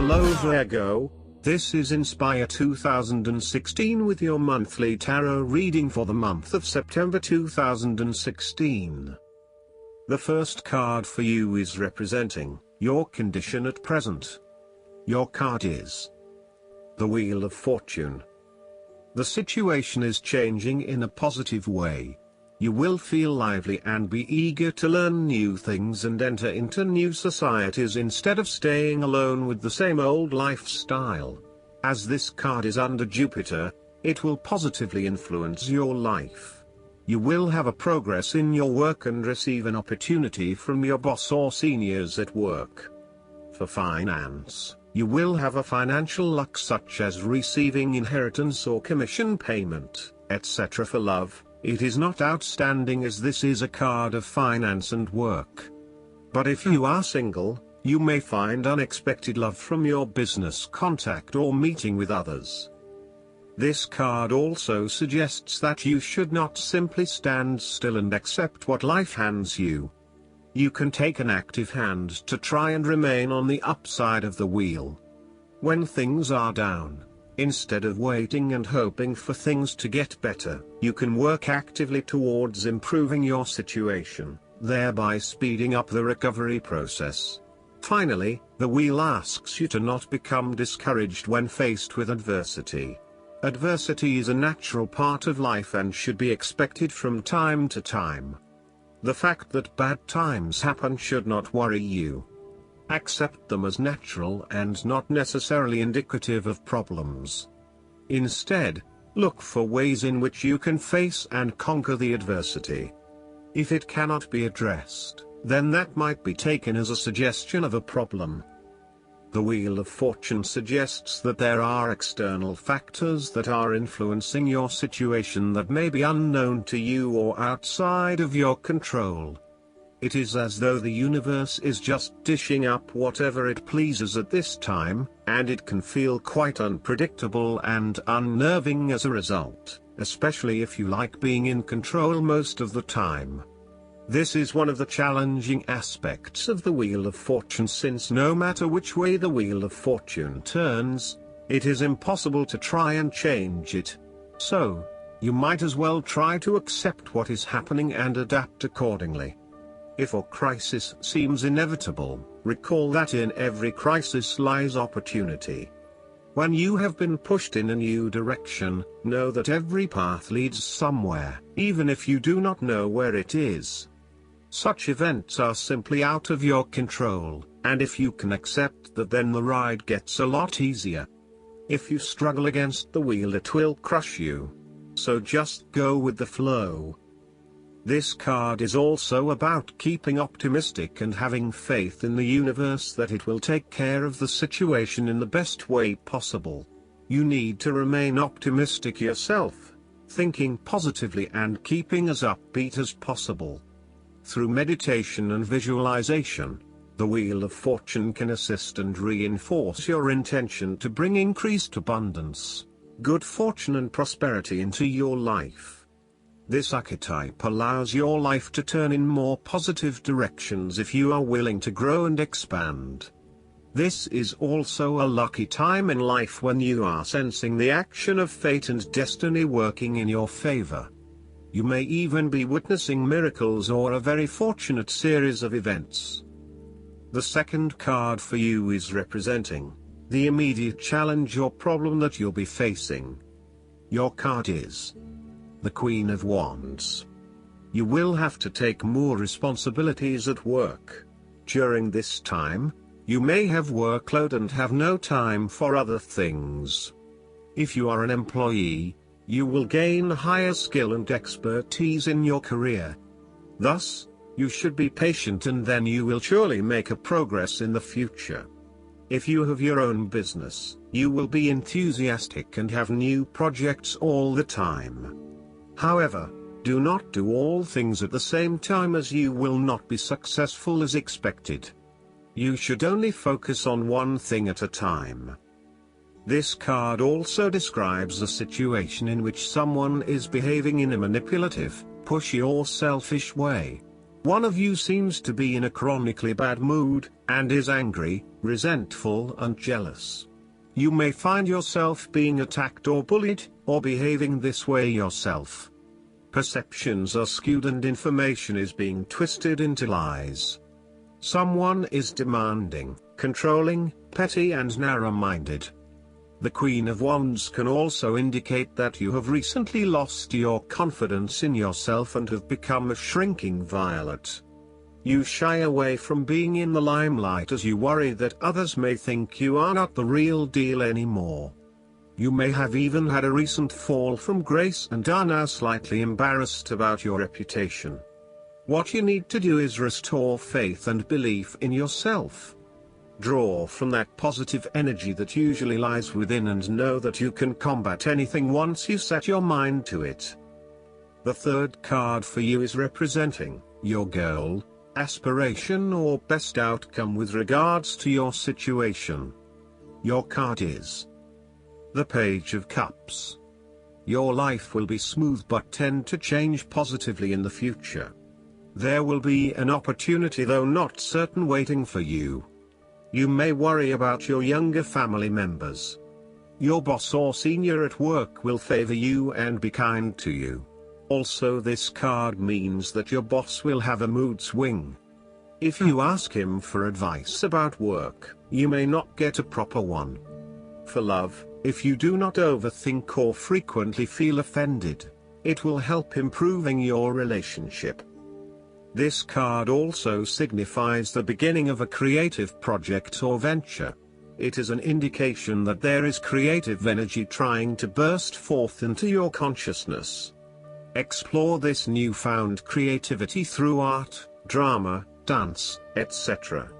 Hello Virgo, this is Inspire 2016 with your monthly tarot reading for the month of September 2016. The first card for you is representing your condition at present. Your card is the Wheel of Fortune. The situation is changing in a positive way. You will feel lively and be eager to learn new things and enter into new societies instead of staying alone with the same old lifestyle. As this card is under Jupiter, it will positively influence your life. You will have a progress in your work and receive an opportunity from your boss or seniors at work. For finance, you will have a financial luck such as receiving inheritance or commission payment, etc. For love, it is not outstanding as this is a card of finance and work. But if you are single, you may find unexpected love from your business contact or meeting with others. This card also suggests that you should not simply stand still and accept what life hands you. You can take an active hand to try and remain on the upside of the wheel. When things are down, instead of waiting and hoping for things to get better, you can work actively towards improving your situation, thereby speeding up the recovery process. Finally, the wheel asks you to not become discouraged when faced with adversity. Adversity is a natural part of life and should be expected from time to time. The fact that bad times happen should not worry you. Accept them as natural and not necessarily indicative of problems. Instead, look for ways in which you can face and conquer the adversity. If it cannot be addressed, then that might be taken as a suggestion of a problem. The Wheel of Fortune suggests that there are external factors that are influencing your situation that may be unknown to you or outside of your control. It is as though the universe is just dishing up whatever it pleases at this time, and it can feel quite unpredictable and unnerving as a result, especially if you like being in control most of the time. This is one of the challenging aspects of the Wheel of Fortune, since no matter which way the Wheel of Fortune turns, it is impossible to try and change it. So, you might as well try to accept what is happening and adapt accordingly. If a crisis seems inevitable, recall that in every crisis lies opportunity. When you have been pushed in a new direction, know that every path leads somewhere, even if you do not know where it is. Such events are simply out of your control, and if you can accept that, then the ride gets a lot easier. If you struggle against the wheel, it will crush you. So just go with the flow. This card is also about keeping optimistic and having faith in the universe that it will take care of the situation in the best way possible. You need to remain optimistic yourself, thinking positively and keeping as upbeat as possible. Through meditation and visualization, the Wheel of Fortune can assist and reinforce your intention to bring increased abundance, good fortune and prosperity into your life. This archetype allows your life to turn in more positive directions if you are willing to grow and expand. This is also a lucky time in life when you are sensing the action of fate and destiny working in your favor. You may even be witnessing miracles or a very fortunate series of events. The second card for you is representing the immediate challenge or problem that you'll be facing. Your card is the Queen of Wands. You will have to take more responsibilities at work. During this time, you may have workload and have no time for other things. If you are an employee, you will gain higher skill and expertise in your career. Thus, you should be patient and then you will surely make a progress in the future. If you have your own business, you will be enthusiastic and have new projects all the time. However, do not do all things at the same time, as you will not be successful as expected. You should only focus on one thing at a time. This card also describes a situation in which someone is behaving in a manipulative, pushy or selfish way. One of you seems to be in a chronically bad mood, and is angry, resentful and jealous. You may find yourself being attacked or bullied, or behaving this way yourself. Perceptions are skewed and information is being twisted into lies. Someone is demanding, controlling, petty and narrow-minded. The Queen of Wands can also indicate that you have recently lost your confidence in yourself and have become a shrinking violet. You shy away from being in the limelight as you worry that others may think you are not the real deal anymore. You may have even had a recent fall from grace and are now slightly embarrassed about your reputation. What you need to do is restore faith and belief in yourself. Draw from that positive energy that usually lies within and know that you can combat anything once you set your mind to it. The third card for you is representing your goal, aspiration or best outcome with regards to your situation. Your card is the Page of Cups. Your life will be smooth but tend to change positively in the future. There will be an opportunity, though not certain, waiting for you. You may worry about your younger family members. Your boss or senior at work will favor you and be kind to you. Also, this card means that your boss will have a mood swing. If you ask him for advice about work, you may not get a proper one. For love, if you do not overthink or frequently feel offended, it will help improving your relationship. This card also signifies the beginning of a creative project or venture. It is an indication that there is creative energy trying to burst forth into your consciousness. Explore this newfound creativity through art, drama, dance, etc.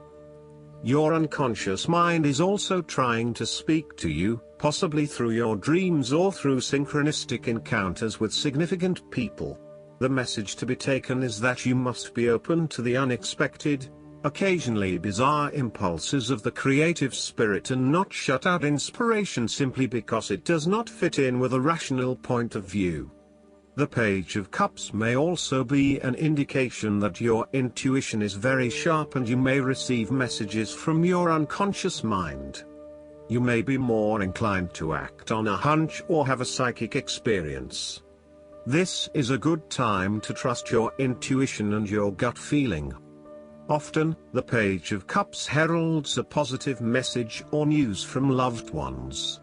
Your unconscious mind is also trying to speak to you, possibly through your dreams or through synchronistic encounters with significant people. The message to be taken is that you must be open to the unexpected, occasionally bizarre impulses of the creative spirit and not shut out inspiration simply because it does not fit in with a rational point of view. The Page of Cups may also be an indication that your intuition is very sharp and you may receive messages from your unconscious mind. You may be more inclined to act on a hunch or have a psychic experience. This is a good time to trust your intuition and your gut feeling. Often, the Page of Cups heralds a positive message or news from loved ones.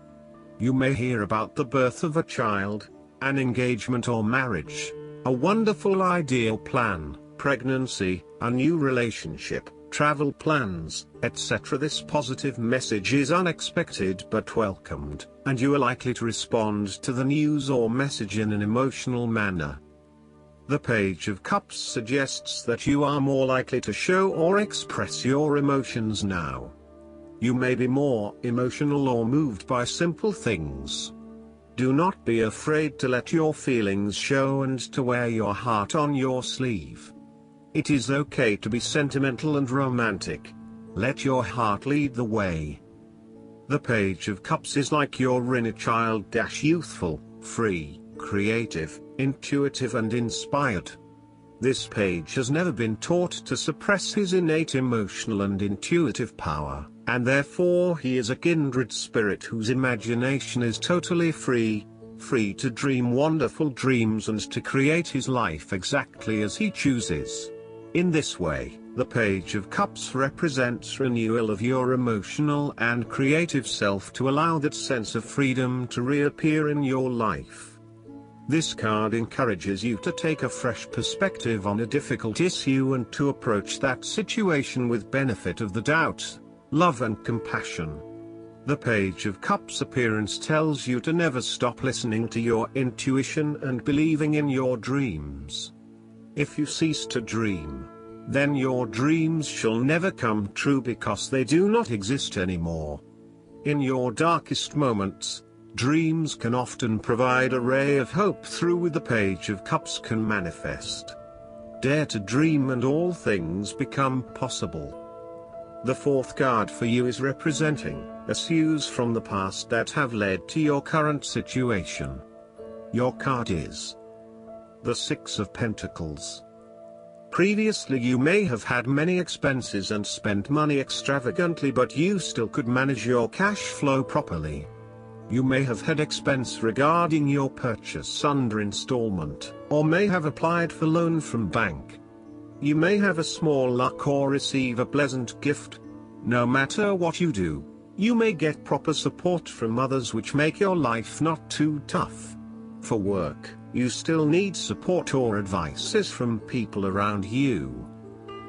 You may hear about the birth of a child, an engagement or marriage, a wonderful ideal plan, pregnancy, a new relationship, travel plans, etc. This positive message is unexpected but welcomed, and you are likely to respond to the news or message in an emotional manner. The Page of Cups suggests that you are more likely to show or express your emotions now. You may be more emotional or moved by simple things. Do not be afraid to let your feelings show and to wear your heart on your sleeve. It is okay to be sentimental and romantic. Let your heart lead the way. The Page of Cups is like your inner child, youthful, free, creative, intuitive and inspired. This page has never been taught to suppress his innate emotional and intuitive power, and therefore he is a kindred spirit whose imagination is totally free to dream wonderful dreams and to create his life exactly as he chooses. In this way, the Page of Cups represents renewal of your emotional and creative self to allow that sense of freedom to reappear in your life. This card encourages you to take a fresh perspective on a difficult issue and to approach that situation with benefit of the doubt, love and compassion. The Page of Cups appearance tells you to never stop listening to your intuition and believing in your dreams. If you cease to dream, then your dreams shall never come true because they do not exist anymore. In your darkest moments, dreams can often provide a ray of hope through which the Page of Cups can manifest. Dare to dream and all things become possible. The fourth card for you is representing issues from the past that have led to your current situation. Your card is the Six of Pentacles. Previously you may have had many expenses and spent money extravagantly, but you still could manage your cash flow properly. You may have had expense regarding your purchase under installment, or may have applied for loan from bank. You may have a small luck or receive a pleasant gift. No matter what you do, you may get proper support from others, which make your life not too tough. For work, you still need support or advices from people around you.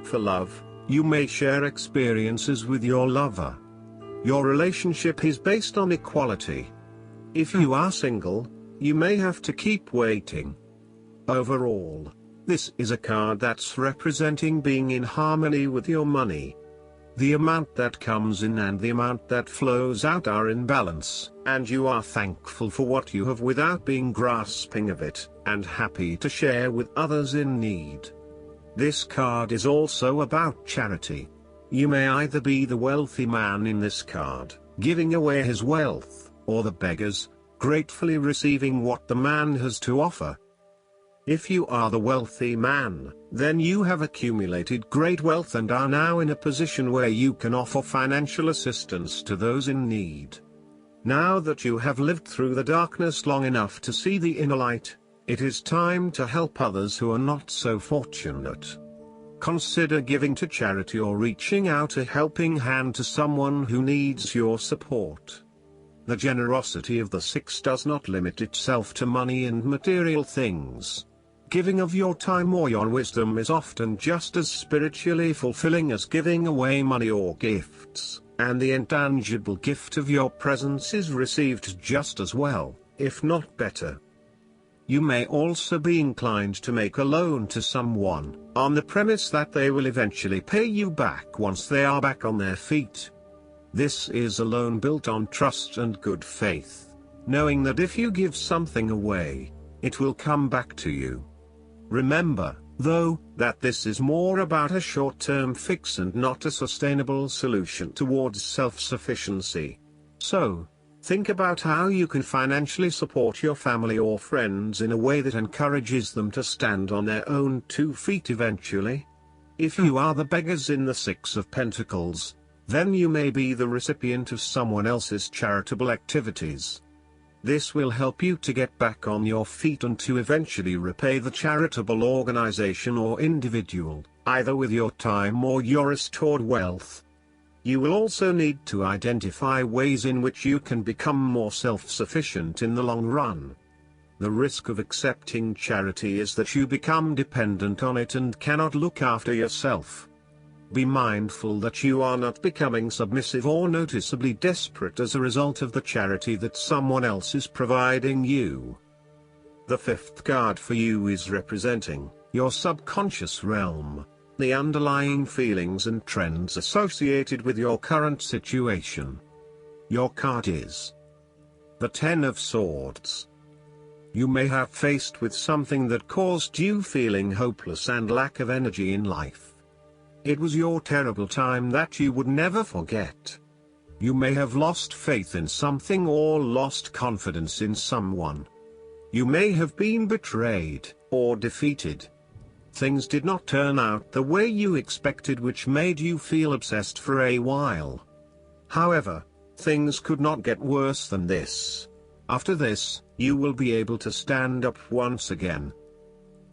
For love, you may share experiences with your lover. Your relationship is based on equality. If you are single, you may have to keep waiting. Overall, this is a card that's representing being in harmony with your money. The amount that comes in and the amount that flows out are in balance, and you are thankful for what you have without being grasping of it, and happy to share with others in need. This card is also about charity. You may either be the wealthy man in this card, giving away his wealth, or the beggars, gratefully receiving what the man has to offer. If you are the wealthy man, then you have accumulated great wealth and are now in a position where you can offer financial assistance to those in need. Now that you have lived through the darkness long enough to see the inner light, it is time to help others who are not so fortunate. Consider giving to charity or reaching out a helping hand to someone who needs your support. The generosity of the Six does not limit itself to money and material things. Giving of your time or your wisdom is often just as spiritually fulfilling as giving away money or gifts, and the intangible gift of your presence is received just as well, if not better. You may also be inclined to make a loan to someone, on the premise that they will eventually pay you back once they are back on their feet. This is a loan built on trust and good faith, knowing that if you give something away, it will come back to you. Remember, though, that this is more about a short-term fix and not a sustainable solution towards self-sufficiency. So, think about how you can financially support your family or friends in a way that encourages them to stand on their own 2 feet eventually. If you are the beggars in the Six of Pentacles, then you may be the recipient of someone else's charitable activities. This will help you to get back on your feet and to eventually repay the charitable organization or individual, either with your time or your restored wealth. You will also need to identify ways in which you can become more self-sufficient in the long run. The risk of accepting charity is that you become dependent on it and cannot look after yourself. Be mindful that you are not becoming submissive or noticeably desperate as a result of the charity that someone else is providing you. The 5th card for you is representing your subconscious realm, the underlying feelings and trends associated with your current situation. Your card is the 10 of Swords. You may have faced with something that caused you feeling hopeless and lack of energy in life. It was your terrible time that you would never forget. You may have lost faith in something or lost confidence in someone. You may have been betrayed or defeated. Things did not turn out the way you expected, which made you feel obsessed for a while. However, things could not get worse than this. After this, you will be able to stand up once again.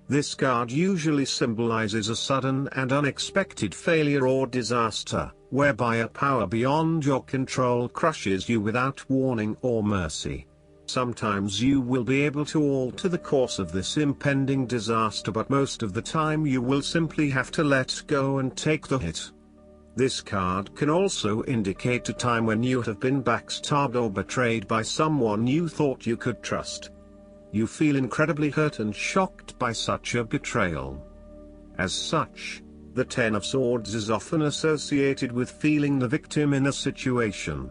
This card usually symbolizes a sudden and unexpected failure or disaster, whereby a power beyond your control crushes you without warning or mercy. Sometimes you will be able to alter the course of this impending disaster, but most of the time you will simply have to let go and take the hit. This card can also indicate a time when you have been backstabbed or betrayed by someone you thought you could trust. You feel incredibly hurt and shocked by such a betrayal. As such, the 10 of Swords is often associated with feeling the victim in a situation.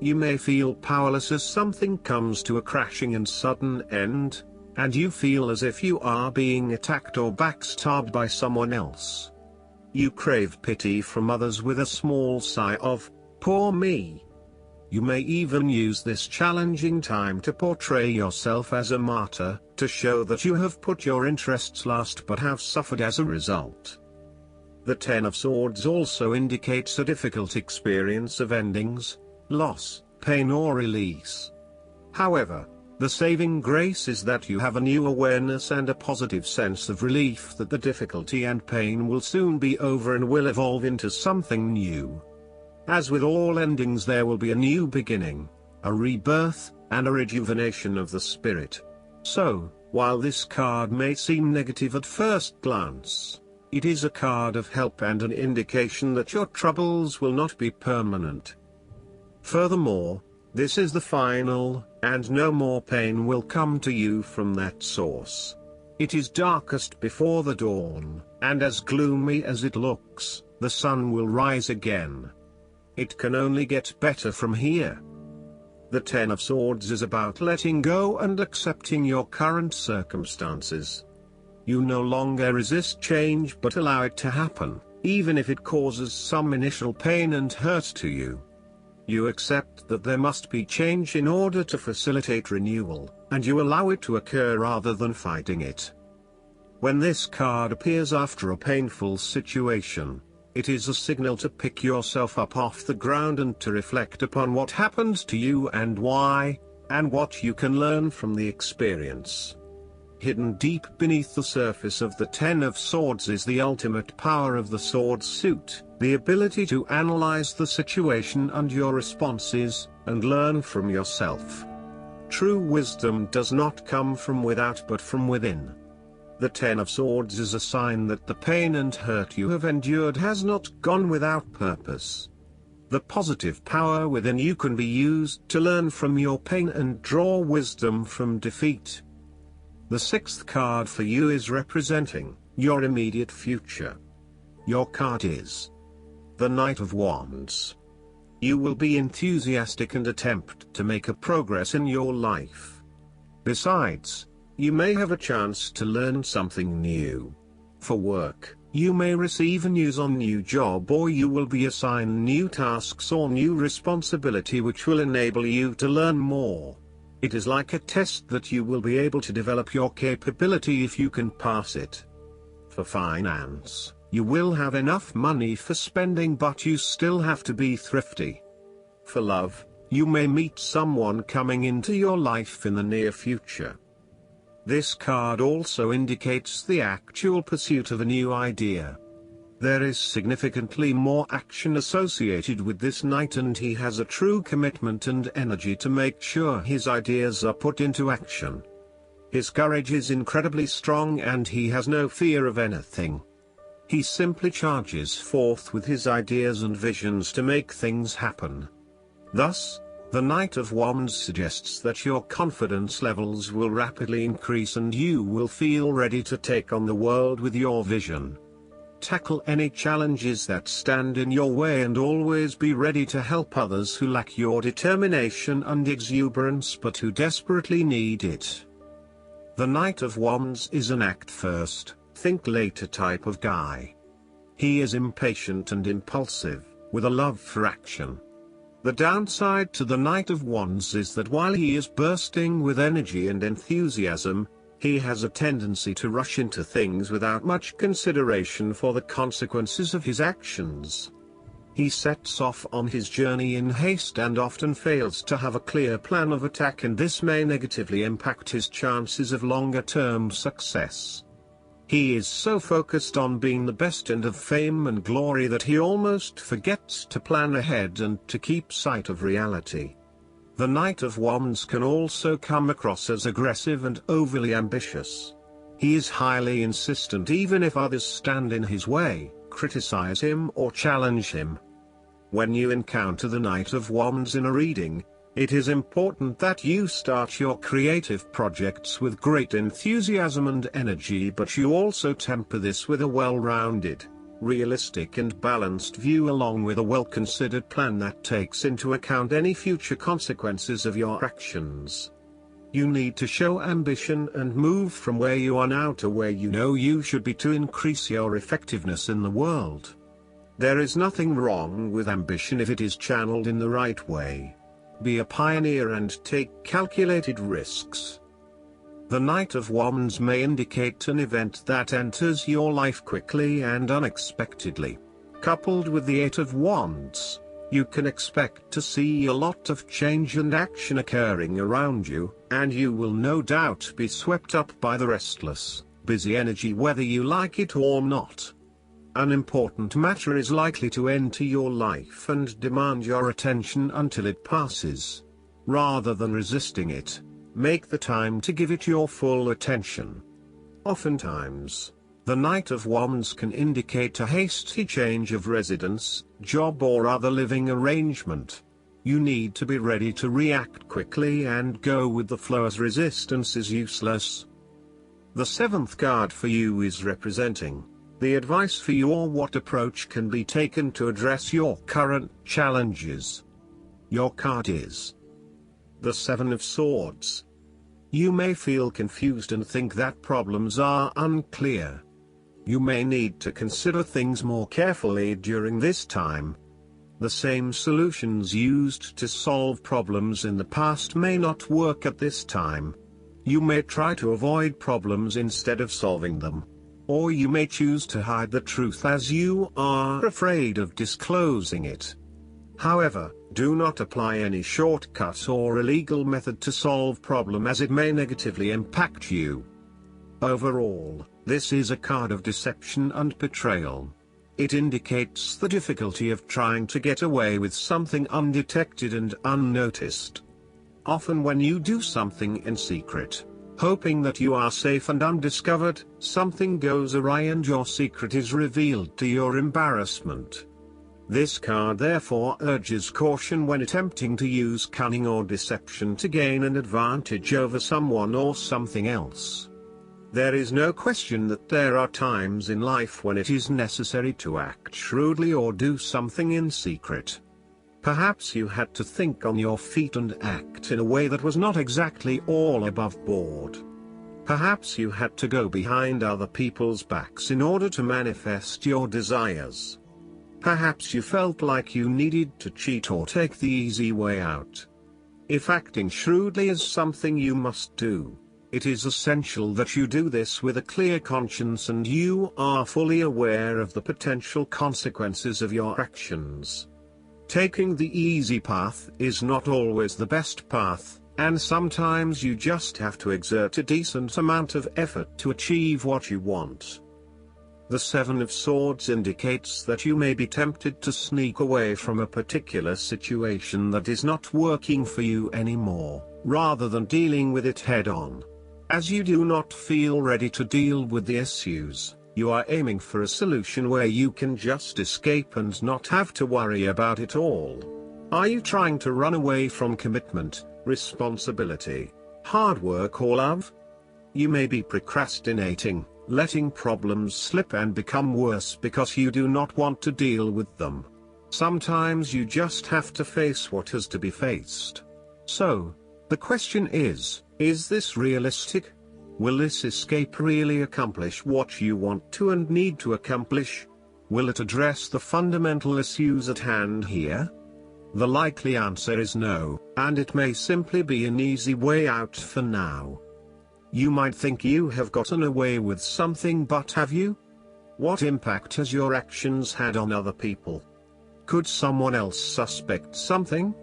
You may feel powerless as something comes to a crashing and sudden end, and you feel as if you are being attacked or backstabbed by someone else. You crave pity from others with a small sigh of, "Poor me." You may even use this challenging time to portray yourself as a martyr, to show that you have put your interests last but have suffered as a result. The Ten of Swords also indicates a difficult experience of endings, loss, pain or release. However, the saving grace is that you have a new awareness and a positive sense of relief that the difficulty and pain will soon be over and will evolve into something new. As with all endings, there will be a new beginning, a rebirth, and a rejuvenation of the spirit. So, while this card may seem negative at first glance, it is a card of help and an indication that your troubles will not be permanent. Furthermore, this is the final, and no more pain will come to you from that source. It is darkest before the dawn, and as gloomy as it looks, the sun will rise again. It can only get better from here. The Ten of Swords is about letting go and accepting your current circumstances. You no longer resist change but allow it to happen, even if it causes some initial pain and hurt to you. You accept that there must be change in order to facilitate renewal, and you allow it to occur rather than fighting it. When this card appears after a painful situation, it is a signal to pick yourself up off the ground and to reflect upon what happened to you and why, and what you can learn from the experience. Hidden deep beneath the surface of the Ten of Swords is the ultimate power of the sword suit, the ability to analyze the situation and your responses, and learn from yourself. True wisdom does not come from without but from within. The Ten of Swords is a sign that the pain and hurt you have endured has not gone without purpose. The positive power within you can be used to learn from your pain and draw wisdom from defeat. The sixth card for you is representing your immediate future. Your card is the Knight of Wands. You will be enthusiastic and attempt to make a progress in your life. Besides, you may have a chance to learn something new. For work, you may receive news on new job, or you will be assigned new tasks or new responsibility which will enable you to learn more. It is like a test that you will be able to develop your capability if you can pass it. For finance, you will have enough money for spending, but you still have to be thrifty. For love, you may meet someone coming into your life in the near future. This card also indicates the actual pursuit of a new idea. There is significantly more action associated with this knight, and he has a true commitment and energy to make sure his ideas are put into action. His courage is incredibly strong and he has no fear of anything. He simply charges forth with his ideas and visions to make things happen. Thus, the Knight of Wands suggests that your confidence levels will rapidly increase and you will feel ready to take on the world with your vision. Tackle any challenges that stand in your way and always be ready to help others who lack your determination and exuberance but who desperately need it. The Knight of Wands is an act first, think later type of guy. He is impatient and impulsive, with a love for action. The downside to the Knight of Wands is that while he is bursting with energy and enthusiasm, he has a tendency to rush into things without much consideration for the consequences of his actions. He sets off on his journey in haste and often fails to have a clear plan of attack, and this may negatively impact his chances of longer-term success. He is so focused on being the best and of fame and glory that he almost forgets to plan ahead and to keep sight of reality. The Knight of Wands can also come across as aggressive and overly ambitious. He is highly insistent even if others stand in his way, criticize him or challenge him. When you encounter the Knight of Wands in a reading, it is important that you start your creative projects with great enthusiasm and energy, but you also temper this with a well-rounded, realistic and balanced view along with a well-considered plan that takes into account any future consequences of your actions. You need to show ambition and move from where you are now to where you know you should be to increase your effectiveness in the world. There is nothing wrong with ambition if it is channeled in the right way. Be a pioneer and take calculated risks. The Knight of Wands may indicate an event that enters your life quickly and unexpectedly. Coupled with the Eight of Wands, you can expect to see a lot of change and action occurring around you, and you will no doubt be swept up by the restless, busy energy whether you like it or not. An important matter is likely to enter your life and demand your attention until it passes. Rather than resisting it, make the time to give it your full attention. Oftentimes, the Knight of Wands can indicate a hasty change of residence, job or other living arrangement. You need to be ready to react quickly and go with the flow, as resistance is useless. The seventh card for you is representing the advice for you, or what approach can be taken to address your current challenges. Your card is the Seven of Swords. You may feel confused and think that problems are unclear. You may need to consider things more carefully during this time. The same solutions used to solve problems in the past may not work at this time. You may try to avoid problems instead of solving them. Or you may choose to hide the truth as you are afraid of disclosing it. However, do not apply any shortcut or illegal method to solve problem, as it may negatively impact you. Overall, this is a card of deception and betrayal. It indicates the difficulty of trying to get away with something undetected and unnoticed. Often when you do something in secret, hoping that you are safe and undiscovered, something goes awry and your secret is revealed to your embarrassment. This card therefore urges caution when attempting to use cunning or deception to gain an advantage over someone or something else. There is no question that there are times in life when it is necessary to act shrewdly or do something in secret. Perhaps you had to think on your feet and act in a way that was not exactly all above board. Perhaps you had to go behind other people's backs in order to manifest your desires. Perhaps you felt like you needed to cheat or take the easy way out. If acting shrewdly is something you must do, it is essential that you do this with a clear conscience and you are fully aware of the potential consequences of your actions. Taking the easy path is not always the best path, and sometimes you just have to exert a decent amount of effort to achieve what you want. The Seven of Swords indicates that you may be tempted to sneak away from a particular situation that is not working for you anymore, rather than dealing with it head-on. As you do not feel ready to deal with the issues, you are aiming for a solution where you can just escape and not have to worry about it all. Are you trying to run away from commitment, responsibility, hard work or love? You may be procrastinating, letting problems slip and become worse because you do not want to deal with them. Sometimes you just have to face what has to be faced. So, the question is this realistic? Will this escape really accomplish what you want to and need to accomplish? Will it address the fundamental issues at hand here? The likely answer is no, and it may simply be an easy way out for now. You might think you have gotten away with something, but have you? What impact has your actions had on other people? Could someone else suspect something?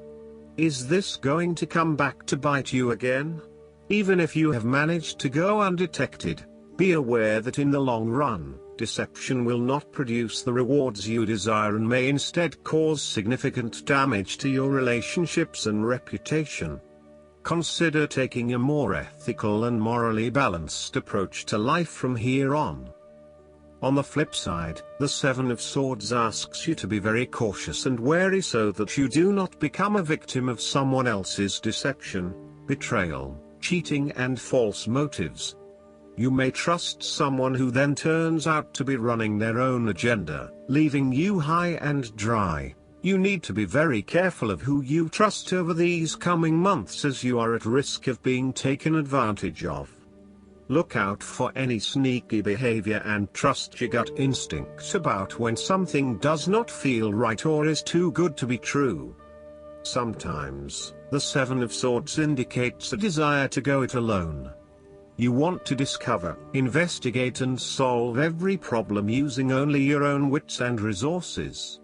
Is this going to come back to bite you again? Even if you have managed to go undetected, be aware that in the long run, deception will not produce the rewards you desire and may instead cause significant damage to your relationships and reputation. Consider taking a more ethical and morally balanced approach to life from here on. On the flip side, the Seven of Swords asks you to be very cautious and wary so that you do not become a victim of someone else's deception, betrayal, cheating and false motives. You may trust someone who then turns out to be running their own agenda, leaving you high and dry. You need to be very careful of who you trust over these coming months, as you are at risk of being taken advantage of. Look out for any sneaky behavior and trust your gut instincts about when something does not feel right or is too good to be true. Sometimes, The Seven of Swords indicates a desire to go it alone. You want to discover, investigate and solve every problem using only your own wits and resources.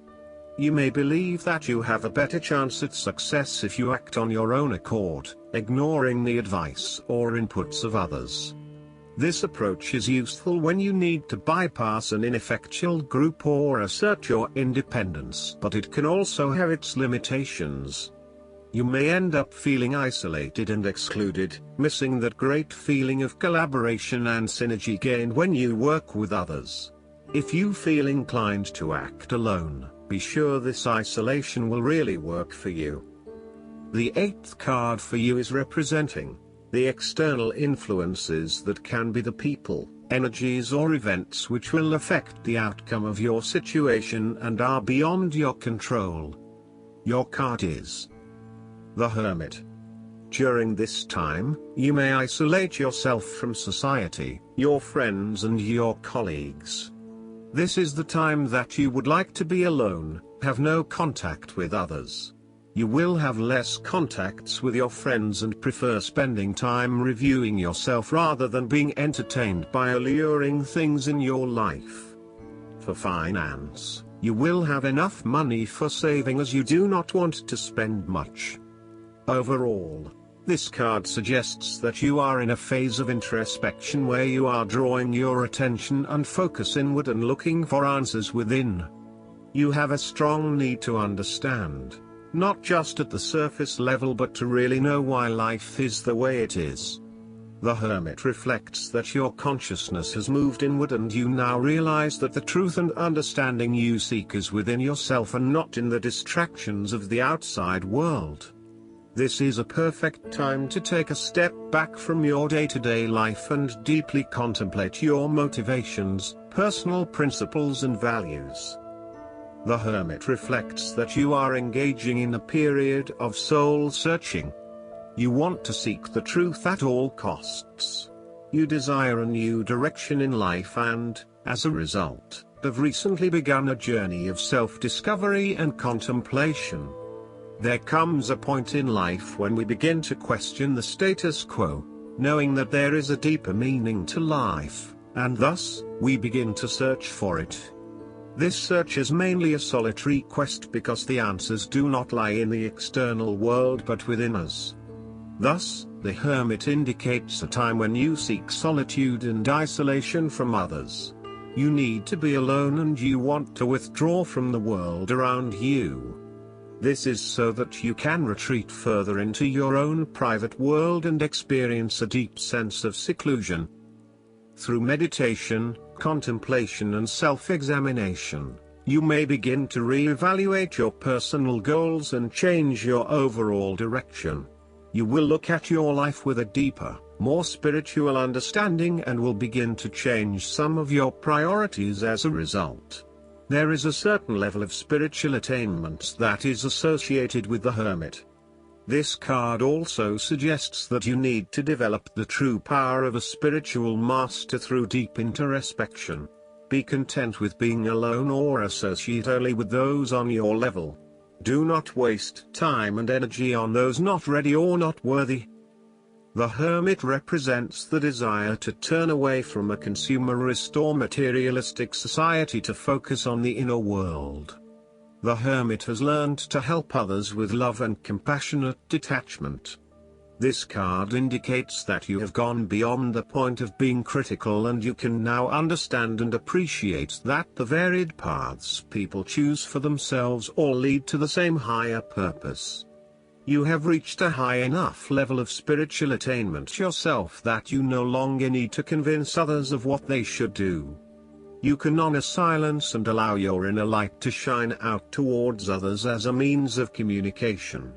You may believe that you have a better chance at success if you act on your own accord, ignoring the advice or inputs of others. This approach is useful when you need to bypass an ineffectual group or assert your independence, but it can also have its limitations. You may end up feeling isolated and excluded, missing that great feeling of collaboration and synergy gained when you work with others. If you feel inclined to act alone, be sure this isolation will really work for you. The 8th card for you is representing the external influences that can be the people, energies or events which will affect the outcome of your situation and are beyond your control. Your card is the Hermit. During this time, you may isolate yourself from society, your friends and your colleagues. This is the time that you would like to be alone, have no contact with others. You will have less contacts with your friends and prefer spending time reviewing yourself rather than being entertained by alluring things in your life. For finance, you will have enough money for saving as you do not want to spend much. Overall, this card suggests that you are in a phase of introspection where you are drawing your attention and focus inward and looking for answers within. You have a strong need to understand, not just at the surface level but to really know why life is the way it is. The Hermit reflects that your consciousness has moved inward and you now realize that the truth and understanding you seek is within yourself and not in the distractions of the outside world. This is a perfect time to take a step back from your day-to-day life and deeply contemplate your motivations, personal principles and values. The Hermit reflects that you are engaging in a period of soul-searching. You want to seek the truth at all costs. You desire a new direction in life and, as a result, have recently begun a journey of self-discovery and contemplation. There comes a point in life when we begin to question the status quo, knowing that there is a deeper meaning to life, and thus, we begin to search for it. This search is mainly a solitary quest because the answers do not lie in the external world but within us. Thus, the Hermit indicates a time when you seek solitude and isolation from others. You need to be alone and you want to withdraw from the world around you. This is so that you can retreat further into your own private world and experience a deep sense of seclusion. Through meditation, contemplation and self-examination, you may begin to re-evaluate your personal goals and change your overall direction. You will look at your life with a deeper, more spiritual understanding and will begin to change some of your priorities as a result. There is a certain level of spiritual attainment that is associated with the Hermit. This card also suggests that you need to develop the true power of a spiritual master through deep introspection. Be content with being alone or associate only with those on your level. Do not waste time and energy on those not ready or not worthy. The Hermit represents the desire to turn away from a consumerist or materialistic society to focus on the inner world. The Hermit has learned to help others with love and compassionate detachment. This card indicates that you have gone beyond the point of being critical and you can now understand and appreciate that the varied paths people choose for themselves all lead to the same higher purpose. You have reached a high enough level of spiritual attainment yourself that you no longer need to convince others of what they should do. You can honor silence and allow your inner light to shine out towards others as a means of communication.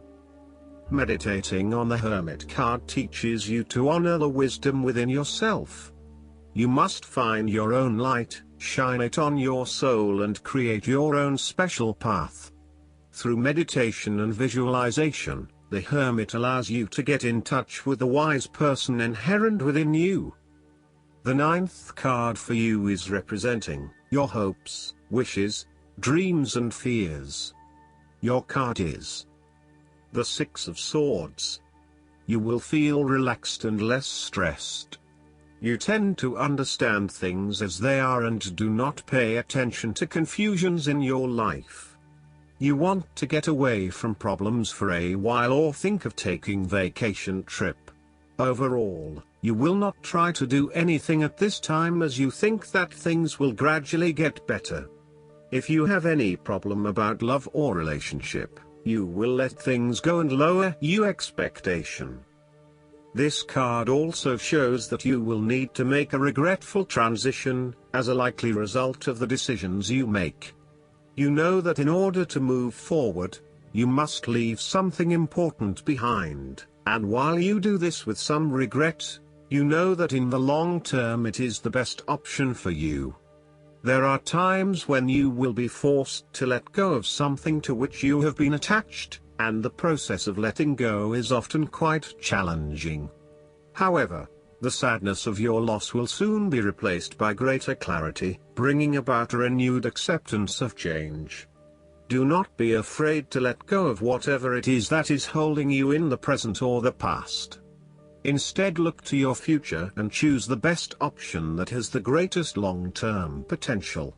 Meditating on the Hermit card teaches you to honor the wisdom within yourself. You must find your own light, shine it on your soul and create your own special path. Through meditation and visualization, the Hermit allows you to get in touch with the wise person inherent within you. The 9th card for you is representing your hopes, wishes, dreams and fears. Your card is The Six of Swords. You will feel relaxed and less stressed. You tend to understand things as they are and do not pay attention to confusions in your life. You want to get away from problems for a while or think of taking vacation trip. Overall, you will not try to do anything at this time as you think that things will gradually get better. If you have any problem about love or relationship, you will let things go and lower your expectation. This card also shows that you will need to make a regretful transition, as a likely result of the decisions you make. You know that in order to move forward, you must leave something important behind, and while you do this with some regret, you know that in the long term it is the best option for you. There are times when you will be forced to let go of something to which you have been attached, and the process of letting go is often quite challenging. However, the sadness of your loss will soon be replaced by greater clarity, bringing about a renewed acceptance of change. Do not be afraid to let go of whatever it is that is holding you in the present or the past. Instead, look to your future and choose the best option that has the greatest long-term potential.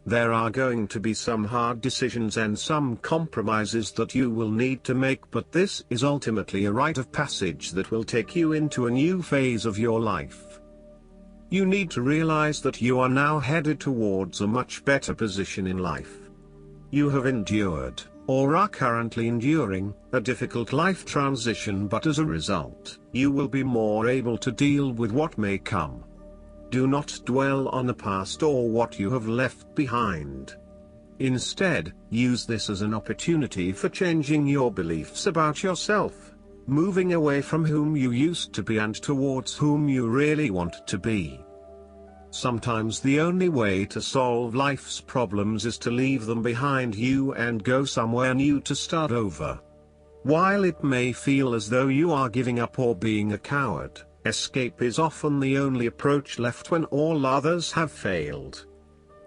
There are going to be some hard decisions and some compromises that you will need to make, but this is ultimately a rite of passage that will take you into a new phase of your life. You need to realize that you are now headed towards a much better position in life. You have endured, or are currently enduring, a difficult life transition, but as a result, you will be more able to deal with what may come. Do not dwell on the past or what you have left behind. Instead, use this as an opportunity for changing your beliefs about yourself, moving away from whom you used to be and towards whom you really want to be. Sometimes the only way to solve life's problems is to leave them behind you and go somewhere new to start over. While it may feel as though you are giving up or being a coward, escape is often the only approach left when all others have failed.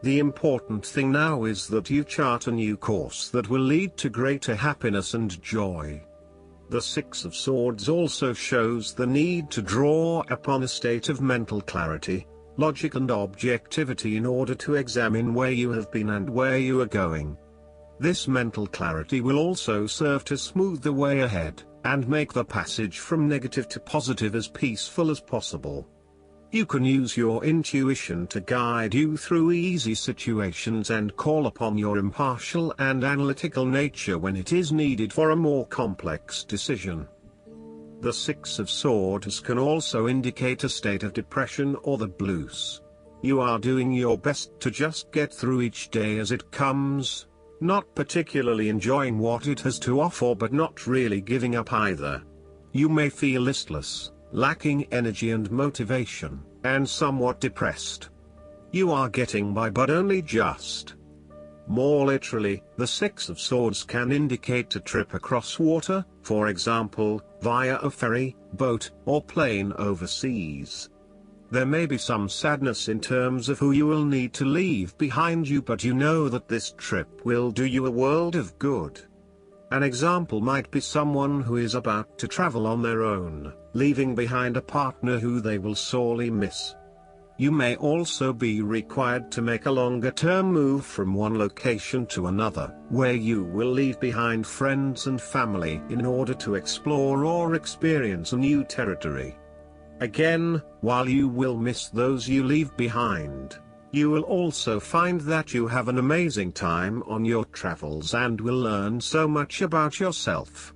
The important thing now is that you chart a new course that will lead to greater happiness and joy. The Six of Swords also shows the need to draw upon a state of mental clarity, logic and objectivity in order to examine where you have been and where you are going. This mental clarity will also serve to smooth the way ahead, and make the passage from negative to positive as peaceful as possible. You can use your intuition to guide you through easy situations and call upon your impartial and analytical nature when it is needed for a more complex decision. The Six of Swords can also indicate a state of depression or the blues. You are doing your best to just get through each day as it comes, not particularly enjoying what it has to offer but not really giving up either. You may feel listless, lacking energy and motivation, and somewhat depressed. You are getting by but only just. More literally, the Six of Swords can indicate a trip across water, for example, via a ferry, boat, or plane overseas. There may be some sadness in terms of who you will need to leave behind you, but you know that this trip will do you a world of good. An example might be someone who is about to travel on their own, leaving behind a partner who they will sorely miss. You may also be required to make a longer-term move from one location to another, where you will leave behind friends and family in order to explore or experience a new territory. Again, while you will miss those you leave behind, you will also find that you have an amazing time on your travels and will learn so much about yourself.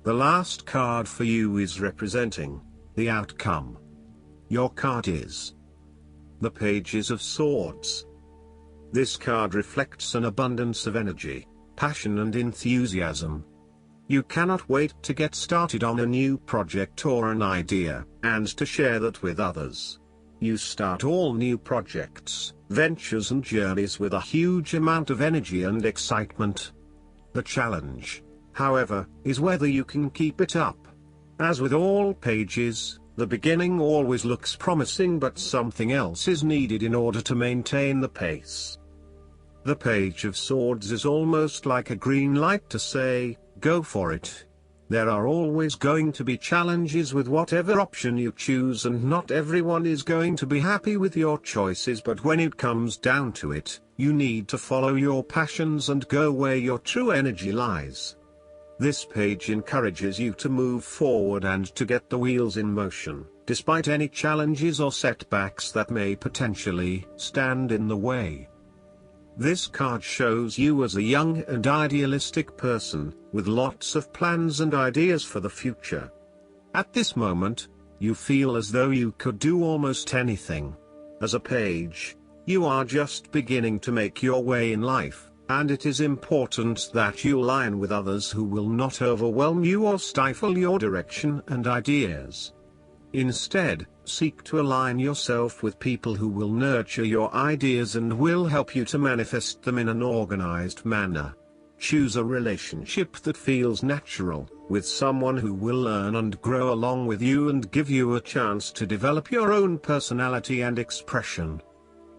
The last card for you is representing the outcome. Your card is the Pages of Swords. This card reflects an abundance of energy, passion and enthusiasm. You cannot wait to get started on a new project or an idea, and to share that with others. You start all new projects, ventures and journeys with a huge amount of energy and excitement. The challenge, however, is whether you can keep it up. As with all pages, the beginning always looks promising, but something else is needed in order to maintain the pace. The Page of Swords is almost like a green light to say, go for it. There are always going to be challenges with whatever option you choose, and not everyone is going to be happy with your choices, but when it comes down to it, you need to follow your passions and go where your true energy lies. This page encourages you to move forward and to get the wheels in motion, despite any challenges or setbacks that may potentially stand in the way. This card shows you as a young and idealistic person, with lots of plans and ideas for the future. At this moment, you feel as though you could do almost anything. As a page, you are just beginning to make your way in life, and it is important that you align with others who will not overwhelm you or stifle your direction and ideas. Instead, seek to align yourself with people who will nurture your ideas and will help you to manifest them in an organized manner. Choose a relationship that feels natural, with someone who will learn and grow along with you and give you a chance to develop your own personality and expression.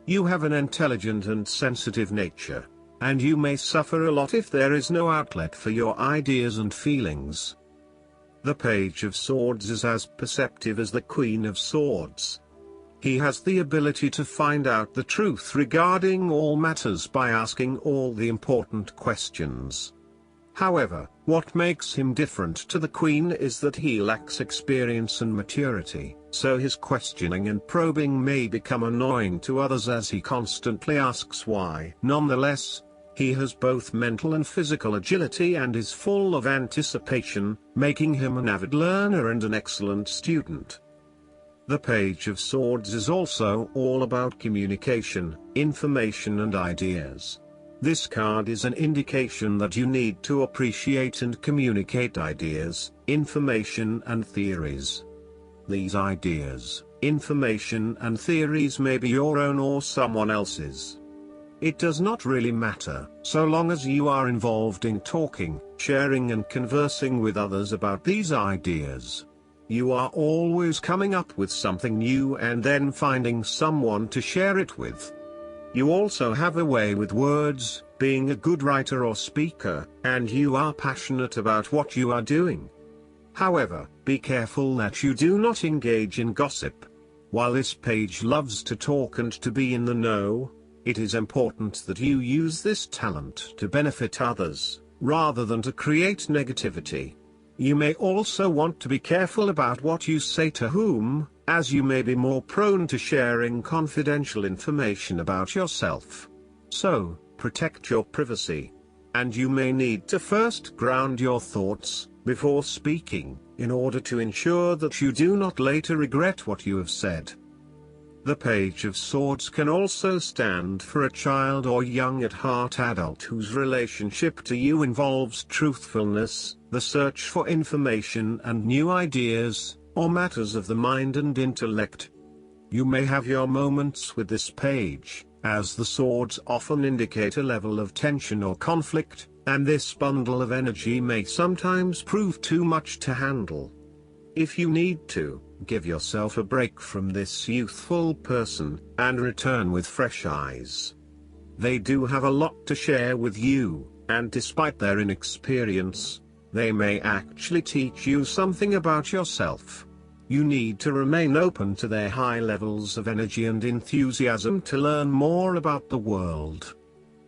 You have an intelligent and sensitive nature, and you may suffer a lot if there is no outlet for your ideas and feelings. The Page of Swords is as perceptive as the Queen of Swords. He has the ability to find out the truth regarding all matters by asking all the important questions. However, what makes him different to the Queen is that he lacks experience and maturity, so his questioning and probing may become annoying to others as he constantly asks why. Nonetheless, he has both mental and physical agility and is full of anticipation, making him an avid learner and an excellent student. The Page of Swords is also all about communication, information and ideas. This card is an indication that you need to appreciate and communicate ideas, information and theories. These ideas, information and theories may be your own or someone else's. It does not really matter, so long as you are involved in talking, sharing and conversing with others about these ideas. You are always coming up with something new and then finding someone to share it with. You also have a way with words, being a good writer or speaker, and you are passionate about what you are doing. However, be careful that you do not engage in gossip. While this page loves to talk and to be in the know, it is important that you use this talent to benefit others, rather than to create negativity. You may also want to be careful about what you say to whom, as you may be more prone to sharing confidential information about yourself. So, protect your privacy. And you may need to first ground your thoughts, before speaking, in order to ensure that you do not later regret what you have said. The Page of Swords can also stand for a child or young at heart adult whose relationship to you involves truthfulness, the search for information and new ideas, or matters of the mind and intellect. You may have your moments with this page, as the swords often indicate a level of tension or conflict, and this bundle of energy may sometimes prove too much to handle. If you need to, give yourself a break from this youthful person, and return with fresh eyes. They do have a lot to share with you, and despite their inexperience, they may actually teach you something about yourself. You need to remain open to their high levels of energy and enthusiasm to learn more about the world.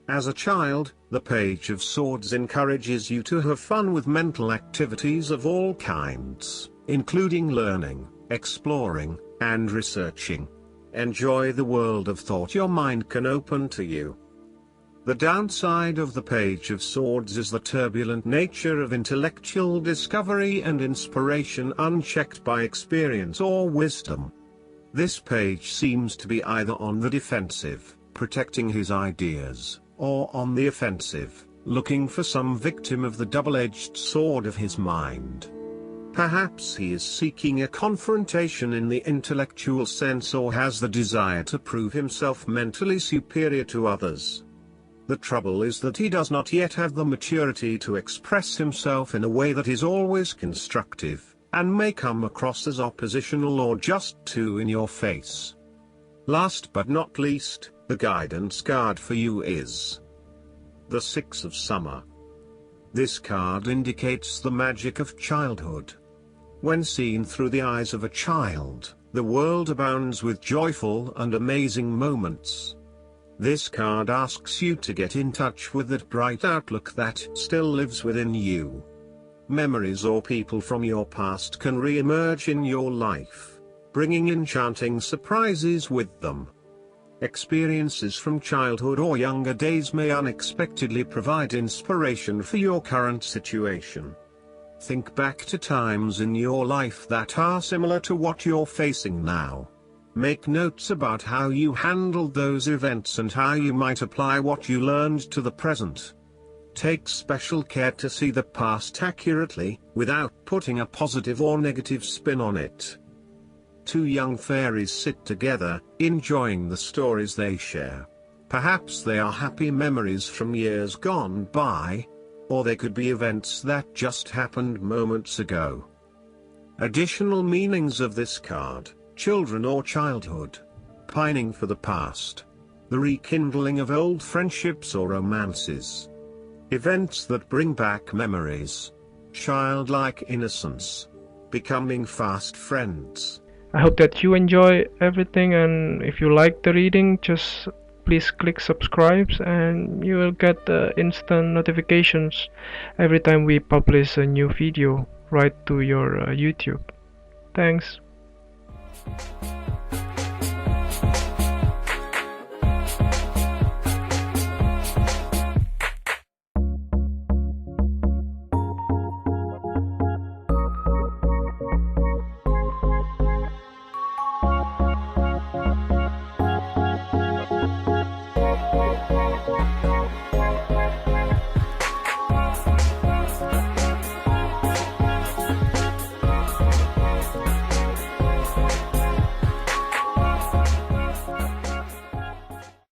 As a child, the Page of Swords encourages you to have fun with mental activities of all kinds, including learning, exploring, and researching. Enjoy the world of thought your mind can open to you. The downside of the Page of Swords is the turbulent nature of intellectual discovery and inspiration unchecked by experience or wisdom. This page seems to be either on the defensive, protecting his ideas, or on the offensive, looking for some victim of the double-edged sword of his mind. Perhaps he is seeking a confrontation in the intellectual sense or has the desire to prove himself mentally superior to others. The trouble is that he does not yet have the maturity to express himself in a way that is always constructive, and may come across as oppositional or just too in your face. Last but not least, the guidance card for you is The Six of Summer. This card indicates the magic of childhood. When seen through the eyes of a child, the world abounds with joyful and amazing moments. This card asks you to get in touch with that bright outlook that still lives within you. Memories or people from your past can re-emerge in your life, bringing enchanting surprises with them. Experiences from childhood or younger days may unexpectedly provide inspiration for your current situation. Think back to times in your life that are similar to what you're facing now. Make notes about how you handled those events and how you might apply what you learned to the present. Take special care to see the past accurately, without putting a positive or negative spin on it. Two young fairies sit together, enjoying the stories they share. Perhaps they are happy memories from years gone by, or they could be events that just happened moments ago. Additional meanings of this card: children or childhood, pining for the past, the rekindling of old friendships or romances, events that bring back memories, childlike innocence, becoming fast friends. I hope that you enjoy everything, and if you like the reading, just please click subscribe and you will get instant notifications every time we publish a new video right to your YouTube. Thanks.